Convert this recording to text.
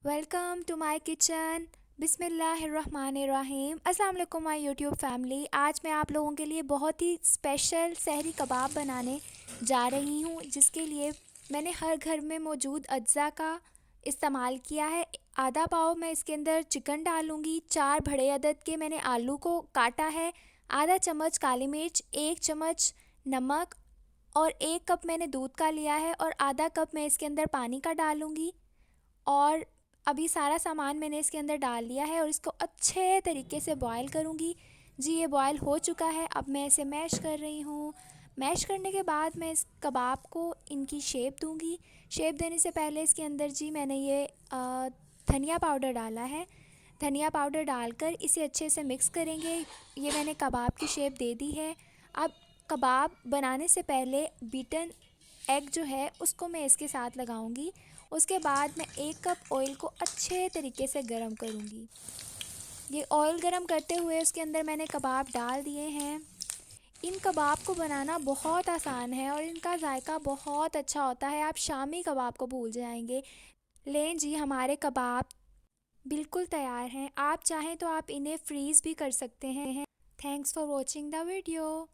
Welcome to my kitchen. बिस्मिल्लाहिर्रहमानिर्रहीम। अस्सलाम वालेकुम माय यूट्यूब फैमिली। आज मैं आप लोगों के लिए बहुत ही स्पेशल सहरी कबाब बनाने जा रही हूँ, जिसके लिए मैंने हर घर में मौजूद अज्जा का इस्तेमाल किया है। आधा पाव मैं इसके अंदर चिकन डालूँगी। 4 बड़े अदद के मैंने आलू को काटा है। आधा चम्मच काली मिर्च, 1 चम्मच नमक और 1 कप मैंने दूध का लिया है और आधा कप मैं इसके अंदर पानी का डालूँगी। और अभी सारा सामान मैंने इसके अंदर डाल लिया है और इसको अच्छे तरीके से बॉईल करूँगी। जी ये बॉईल हो चुका है। अब मैं इसे मैश कर रही हूँ। मैश करने के बाद मैं इस कबाब को इनकी शेप दूँगी। शेप देने से पहले इसके अंदर जी मैंने ये धनिया पाउडर डाला है। धनिया पाउडर डालकर इसे अच्छे से मिक्स करेंगे। ये मैंने कबाब की शेप दे दी है। अब कबाब बनाने से पहले बीटन एग जो है उसको मैं इसके साथ लगाऊंगी। उसके बाद मैं 1 कप ऑयल को अच्छे तरीके से गरम करूंगी। ये ऑयल गरम करते हुए उसके अंदर मैंने कबाब डाल दिए हैं। इन कबाब को बनाना बहुत आसान है और इनका जायका बहुत अच्छा होता है। आप शामी कबाब को भूल जाएंगे। लें जी, हमारे कबाब बिल्कुल तैयार हैं। आप चाहें तो आप इन्हें फ्रीज़ भी कर सकते हैं। Thanks for watching the video.